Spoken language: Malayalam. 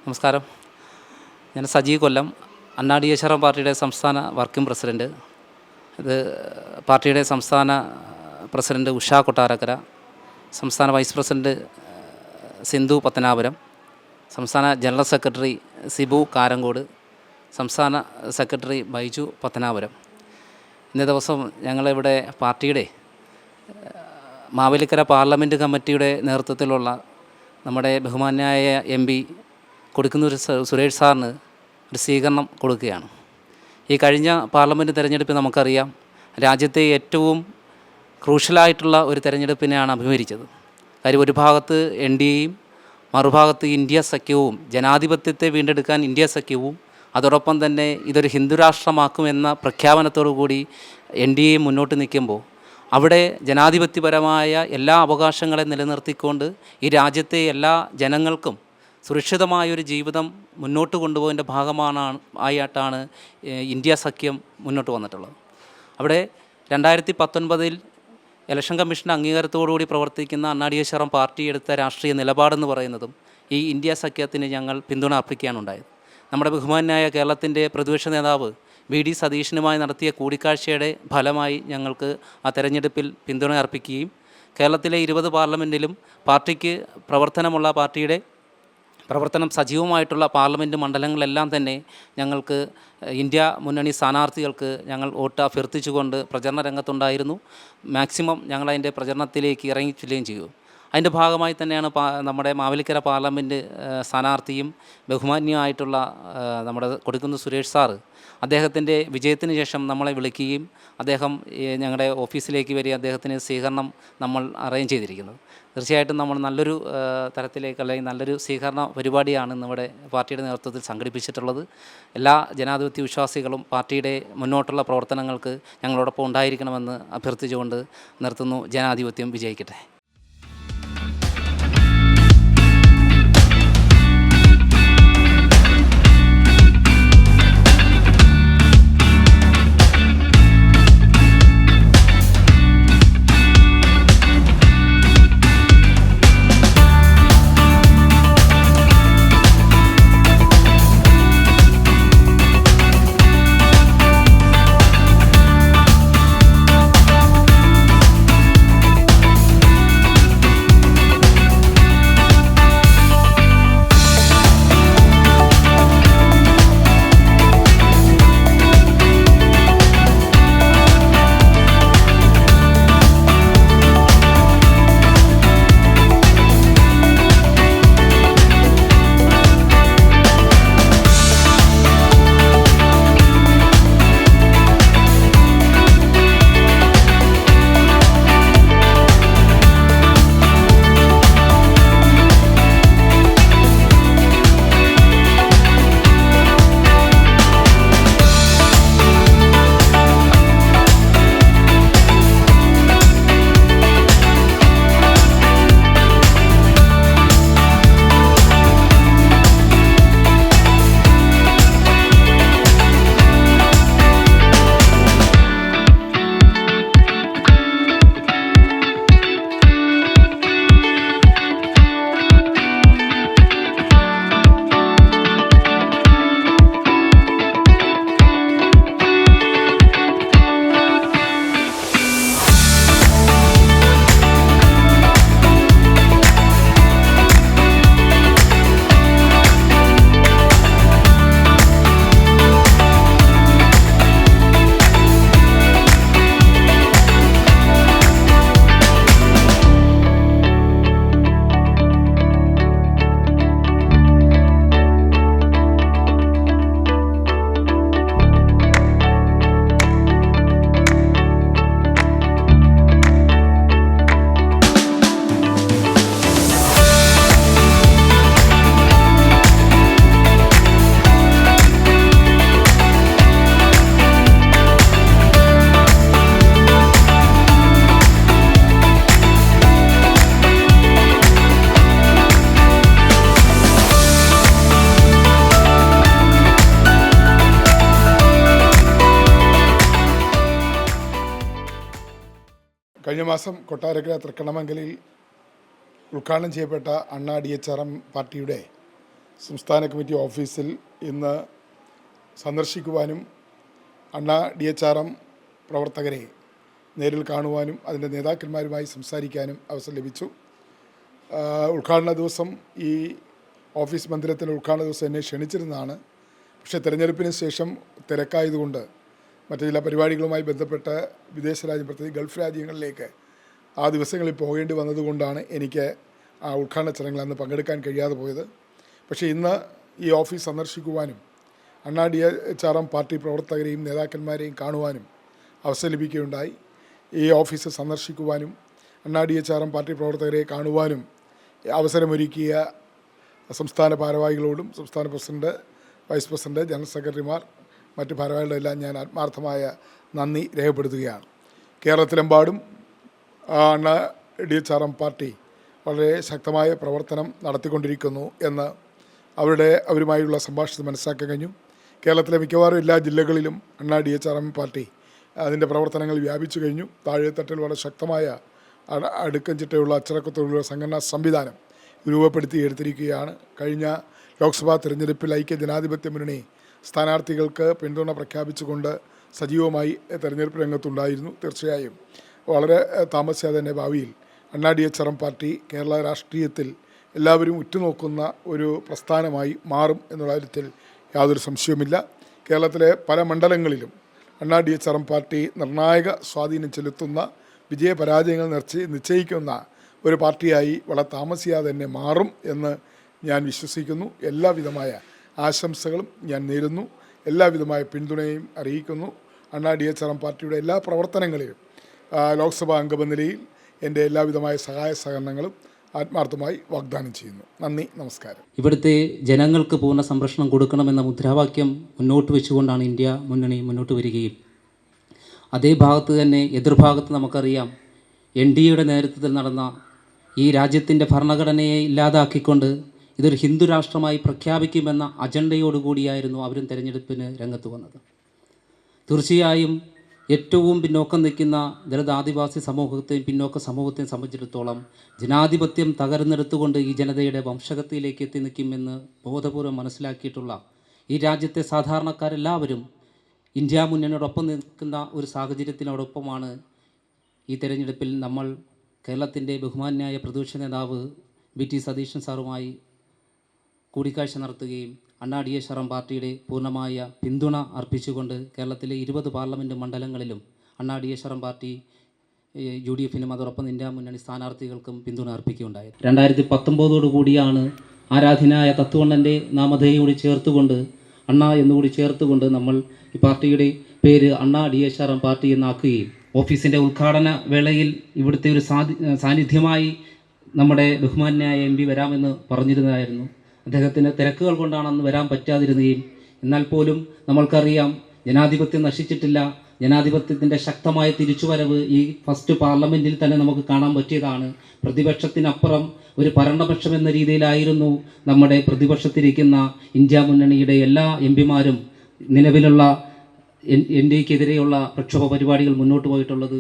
നമസ്കാരം. ഞാൻ സജി കൊല്ലം, അണ്ണാ ഡി എച്ച് ആർ എം പാർട്ടിയുടെ സംസ്ഥാന വർക്കിംഗ് പ്രസിഡൻറ്റ്. ഇത് പാർട്ടിയുടെ സംസ്ഥാന പ്രസിഡൻറ്റ് ഉഷ കൊട്ടാരക്കര, സംസ്ഥാന വൈസ് പ്രസിഡൻറ്റ് സിന്ധു പത്തനാപുരം, സംസ്ഥാന ജനറൽ സെക്രട്ടറി സിബു കാരങ്കോട്, സംസ്ഥാന സെക്രട്ടറി ബൈജു പത്തനാപുരം. ഇന്നേ ദിവസം ഞങ്ങളിവിടെ പാർട്ടിയുടെ മാവേലിക്കര പാർലമെൻറ്റ് കമ്മിറ്റിയുടെ നേതൃത്വത്തിലുള്ള നമ്മുടെ ബഹുമാന്യായ എം പി കൊടിക്കുന്നിൽ സുരേഷ് സാറിന് ഒരു സ്വീകരണം കൊടുക്കുകയാണ്. ഈ കഴിഞ്ഞ പാർലമെൻറ്റ് തെരഞ്ഞെടുപ്പിൽ നമുക്കറിയാം, രാജ്യത്തെ ഏറ്റവും ക്രൂഷ്യലായിട്ടുള്ള ഒരു തെരഞ്ഞെടുപ്പിനെയാണ് അഭിമുഖീകരിച്ചത്. കാര്യം ഒരു ഭാഗത്ത് NDAയും മറുഭാഗത്ത് ഇന്ത്യ സഖ്യവും, ജനാധിപത്യത്തെ വീണ്ടെടുക്കാൻ ഇന്ത്യ സഖ്യവും, അതോടൊപ്പം തന്നെ ഇതൊരു ഹിന്ദുരാഷ്ട്രമാക്കുമെന്ന പ്രഖ്യാപനത്തോടു കൂടി NDA മുന്നോട്ട് നിൽക്കുമ്പോൾ അവിടെ ജനാധിപത്യപരമായ എല്ലാ അവകാശങ്ങളെ നിലനിർത്തിക്കൊണ്ട് ഈ രാജ്യത്തെ എല്ലാ ജനങ്ങൾക്കും സുരക്ഷിതമായൊരു ജീവിതം മുന്നോട്ട് കൊണ്ടുപോയതിൻ്റെ ആയിട്ടാണ് ഇന്ത്യ സഖ്യം മുന്നോട്ട് വന്നിട്ടുള്ളത്. അവിടെ 2019 ഇലക്ഷൻ കമ്മീഷൻ്റെ അംഗീകാരത്തോടുകൂടി പ്രവർത്തിക്കുന്ന Anna D H R M party എടുത്ത രാഷ്ട്രീയ നിലപാടെന്ന് പറയുന്നതും ഈ ഇന്ത്യ സഖ്യത്തിന് ഞങ്ങൾ പിന്തുണ അർപ്പിക്കുകയാണുണ്ടായത്. നമ്മുടെ ബഹുമാനായ കേരളത്തിൻ്റെ പ്രതിപക്ഷ നേതാവ് VD സതീശനുമായി നടത്തിയ കൂടിക്കാഴ്ചയുടെ ഫലമായി ഞങ്ങൾക്ക് ആ തെരഞ്ഞെടുപ്പിൽ പിന്തുണ അർപ്പിക്കുകയും കേരളത്തിലെ 20 പാർലമെൻറ്റിലും പാർട്ടിക്ക് പ്രവർത്തനമുള്ള പാർട്ടിയുടെ പ്രവർത്തനം സജീവമായിട്ടുള്ള പാർലമെൻറ്റ് മണ്ഡലങ്ങളെല്ലാം തന്നെ ഞങ്ങൾക്ക് ഇന്ത്യ മുന്നണി സ്ഥാനാർത്ഥികൾക്ക് ഞങ്ങൾ വോട്ട് അഭ്യർത്ഥിച്ചുകൊണ്ട് പ്രചരണ രംഗത്തുണ്ടായിരുന്നു. മാക്സിമം ഞങ്ങളതിൻ്റെ പ്രചരണത്തിലേക്ക് ഇറങ്ങിച്ചെല്ലുകയും ചെയ്തു. അതിൻ്റെ ഭാഗമായി തന്നെയാണ് നമ്മുടെ മാവേലിക്കര പാർലമെൻറ്റ് സ്ഥാനാർത്ഥിയും ബഹുമാന്യമായിട്ടുള്ള നമ്മുടെ കൊടിക്കുന്നിൽ സുരേഷ് സാറ് അദ്ദേഹത്തിൻ്റെ വിജയത്തിന് ശേഷം നമ്മളെ വിളിക്കുകയും അദ്ദേഹം ഞങ്ങളുടെ ഓഫീസിലേക്ക് വരികയും അദ്ദേഹത്തിന് സ്വീകരണം നമ്മൾ അറേഞ്ച് ചെയ്തിരിക്കുന്നത്. തീർച്ചയായിട്ടും നമ്മൾ നല്ലൊരു തരത്തിലേക്ക്, അല്ലെങ്കിൽ നല്ലൊരു സ്വീകരണ പരിപാടിയാണ് നമ്മുടെ പാർട്ടിയുടെ നേതൃത്വത്തിൽ സംഘടിപ്പിച്ചിട്ടുള്ളത്. എല്ലാ ജനാധിപത്യ വിശ്വാസികളും പാർട്ടിയുടെ മുന്നോട്ടുള്ള പ്രവർത്തനങ്ങൾക്ക് ഞങ്ങളോടൊപ്പം ഉണ്ടായിരിക്കണമെന്ന് അഭ്യർത്ഥിച്ചുകൊണ്ട് നിർത്തുന്നു. ജനാധിപത്യം വിജയിക്കട്ടെ. കഴിഞ്ഞ മാസം കൊട്ടാരക്കര തൃക്കണ്ണമംഗലിൽ ഉദ്ഘാടനം ചെയ്യപ്പെട്ട അണ്ണാ DHRM പാർട്ടിയുടെ സംസ്ഥാന കമ്മിറ്റി ഓഫീസിൽ ഇന്ന് സന്ദർശിക്കുവാനും അണ്ണാ DHRM പ്രവർത്തകരെ നേരിൽ കാണുവാനും അതിൻ്റെ നേതാക്കന്മാരുമായി സംസാരിക്കാനും അവസരം ലഭിച്ചു. ഉദ്ഘാടന ദിവസം ഈ ഓഫീസ് മന്ദിരത്തിൻ്റെ ഉദ്ഘാടന ദിവസം എന്നെ ക്ഷണിച്ചിരുന്നതാണ്. പക്ഷേ തിരഞ്ഞെടുപ്പിന് ശേഷം തിരക്കായതുകൊണ്ട് മറ്റു ചില പരിപാടികളുമായി ബന്ധപ്പെട്ട് വിദേശ രാജ്യം, പ്രത്യേകിച്ച് ഗൾഫ് രാജ്യങ്ങളിലേക്ക് ആ ദിവസങ്ങളിൽ പോകേണ്ടി വന്നതുകൊണ്ടാണ് എനിക്ക് ആ ഉദ്ഘാടന ചടങ്ങിൽ അന്ന് പങ്കെടുക്കാൻ കഴിയാതെ പോയത്. പക്ഷേ ഇന്ന് ഈ ഓഫീസ് സന്ദർശിക്കുവാനും അണ്ണാ DHRM പാർട്ടി പ്രവർത്തകരെയും നേതാക്കന്മാരെയും കാണുവാനും അവസരം ലഭിക്കുകയുണ്ടായി. ഈ ഓഫീസ് സന്ദർശിക്കുവാനും അണ്ണാ DHRM പാർട്ടി പ്രവർത്തകരെ കാണുവാനും അവസരമൊരുക്കിയ സംസ്ഥാന ഭാരവാഹികളോടും സംസ്ഥാന പ്രസിഡന്റ്, വൈസ് പ്രസിഡന്റ്, ജനറൽ സെക്രട്ടറിമാർ, മറ്റ് ഭാരവാഹികളെല്ലാം ഞാൻ ആത്മാർത്ഥമായ നന്ദി രേഖപ്പെടുത്തുകയാണ്. കേരളത്തിലെമ്പാടും അണ്ണാ DHRM പാർട്ടി വളരെ ശക്തമായ പ്രവർത്തനം നടത്തിക്കൊണ്ടിരിക്കുന്നു എന്ന് അവരുമായുള്ള സംഭാഷണത്തിൽ മനസ്സിലാക്കാൻ കഴിഞ്ഞു. കേരളത്തിലെ മിക്കവാറും എല്ലാ ജില്ലകളിലും അണ്ണാ DHRM പാർട്ടി അതിൻ്റെ പ്രവർത്തനങ്ങൾ വ്യാപിച്ചു കഴിഞ്ഞു. താഴെത്തട്ടിൽ വളരെ ശക്തമായ അടുക്കം ചിട്ടയുള്ള അച്ചടക്കത്തോടുള്ള സംഘടനാ സംവിധാനം രൂപപ്പെടുത്തിയെടുത്തിരിക്കുകയാണ്. കഴിഞ്ഞ ലോക്സഭാ തിരഞ്ഞെടുപ്പിൽ ഐക്യ ജനാധിപത്യ മുന്നണി സ്ഥാനാർത്ഥികൾക്ക് പിന്തുണ പ്രഖ്യാപിച്ചുകൊണ്ട് സജീവമായി തെരഞ്ഞെടുപ്പ് രംഗത്തുണ്ടായിരുന്നു. തീർച്ചയായും വളരെ താമസിയാതെ തന്നെ ഭാവിയിൽ അണ്ണാ DHRM പാർട്ടി കേരള രാഷ്ട്രീയത്തിൽ എല്ലാവരും ഉറ്റുനോക്കുന്ന ഒരു പ്രസ്ഥാനമായി മാറും എന്നുള്ള കാര്യത്തിൽ യാതൊരു സംശയവുമില്ല. കേരളത്തിലെ പല മണ്ഡലങ്ങളിലും അണ്ണാ DHRM പാർട്ടി നിർണായക സ്വാധീനം ചെലുത്തുന്ന, വിജയപരാജയങ്ങൾ നിശ്ചയിക്കുന്ന ഒരു പാർട്ടിയായി വളരെ താമസിയാതെ തന്നെ മാറും എന്ന് ഞാൻ വിശ്വസിക്കുന്നു. എല്ലാവിധമായ ആശംസകളും ഞാൻ നേരുന്നു, എല്ലാവിധമായ പിന്തുണയും അറിയിക്കുന്നു. അണ്ണാ DHRM പാർട്ടിയുടെ എല്ലാ പ്രവർത്തനങ്ങളിലും ലോക്സഭാ അംഗമെന്ന നിലയിൽ എൻ്റെ എല്ലാവിധമായ സഹായ സഹകരണങ്ങളും ആത്മാർത്ഥമായി വാഗ്ദാനം ചെയ്യുന്നു. നന്ദി, നമസ്കാരം. ഇവിടുത്തെ ജനങ്ങൾക്ക് പൂർണ്ണ സംരക്ഷണം കൊടുക്കണമെന്ന മുദ്രാവാക്യം മുന്നോട്ട് വെച്ചുകൊണ്ടാണ് ഇന്ത്യ മുന്നണി മുന്നോട്ട് വരികയും അതേ ഭാഗത്ത് തന്നെ എതിർഭാഗത്ത് നമുക്കറിയാം NDAയുടെ നേതൃത്വത്തിൽ നടന്ന ഈ രാജ്യത്തിൻ്റെ ഭരണഘടനയെ ഇല്ലാതാക്കിക്കൊണ്ട് ഇതൊരു ഹിന്ദു രാഷ്ട്രമായി പ്രഖ്യാപിക്കുമെന്ന അജണ്ടയോടുകൂടിയായിരുന്നു അവരും തെരഞ്ഞെടുപ്പിന് രംഗത്ത് വന്നത്. തീർച്ചയായും ഏറ്റവും പിന്നോക്കം നിൽക്കുന്ന ദളിത് ആദിവാസി സമൂഹത്തെയും പിന്നോക്ക സമൂഹത്തെയും സംബന്ധിച്ചിടത്തോളം ജനാധിപത്യം തകർന്നെടുത്തുകൊണ്ട് ഈ ജനതയുടെ വംശഗതിയിലേക്ക് എത്തി നിൽക്കുമെന്ന് ബോധപൂർവ്വം മനസ്സിലാക്കിയിട്ടുള്ള ഈ രാജ്യത്തെ സാധാരണക്കാരെല്ലാവരും ഇന്ത്യ മുന്നണിയോടൊപ്പം നിൽക്കുന്ന ഒരു സാഹചര്യത്തിനോടൊപ്പമാണ് ഈ തെരഞ്ഞെടുപ്പിൽ നമ്മൾ കേരളത്തിൻ്റെ ബഹുമാന്യായ പ്രതിപക്ഷ നേതാവ് VT സതീശൻ സാറുമായി കൂടിക്കാഴ്ച നടത്തുകയും അണ്ണാ DHRM പാർട്ടിയുടെ പൂർണ്ണമായ പിന്തുണ അർപ്പിച്ചുകൊണ്ട് കേരളത്തിലെ 20 പാർലമെൻറ്റ് മണ്ഡലങ്ങളിലും അണ്ണാ DHRM പാർട്ടി UDFനും അതോടൊപ്പം ഇന്ത്യ മുന്നണി സ്ഥാനാർത്ഥികൾക്കും പിന്തുണ അർപ്പിക്കുകയുണ്ടായത്. 2019 കൂടിയാണ് ആരാധനായ തത്വണ്ണൻ്റെ നാമധേയം കൂടി ചേർത്തുകൊണ്ട് അണ്ണ എന്നുകൂടി ചേർത്തുകൊണ്ട് നമ്മൾ ഈ പാർട്ടിയുടെ പേര് അണ്ണാ DHRM പാർട്ടി എന്നാക്കുകയും ഓഫീസിൻ്റെ ഉദ്ഘാടന വേളയിൽ ഇവിടുത്തെ ഒരു സാന്നിധ്യമായി നമ്മുടെ ബഹുമാന്യായ MP വരാമെന്ന് പറഞ്ഞിരുന്നതായിരുന്നു. അദ്ദേഹത്തിന് തിരക്കുകൾ കൊണ്ടാണ് അന്ന് വരാൻ പറ്റാതിരുന്നതും എന്നാൽ പോലും നമ്മൾക്കറിയാം ജനാധിപത്യം നശിച്ചിട്ടില്ല. ജനാധിപത്യത്തിൻ്റെ ശക്തമായ തിരിച്ചുവരവ് ഈ ഫസ്റ്റ് പാർലമെൻറ്റിൽ തന്നെ നമുക്ക് കാണാൻ പറ്റിയതാണ്. പ്രതിപക്ഷത്തിനപ്പുറം ഒരു ഭരണപക്ഷം എന്ന രീതിയിലായിരുന്നു നമ്മുടെ പ്രതിപക്ഷത്തിരിക്കുന്ന ഇന്ത്യ മുന്നണിയുടെ എല്ലാ MPമാരും നിലവിലുള്ള NDAക്കെതിരെയുള്ള പ്രക്ഷോഭ പരിപാടികൾ മുന്നോട്ട് പോയിട്ടുള്ളത്.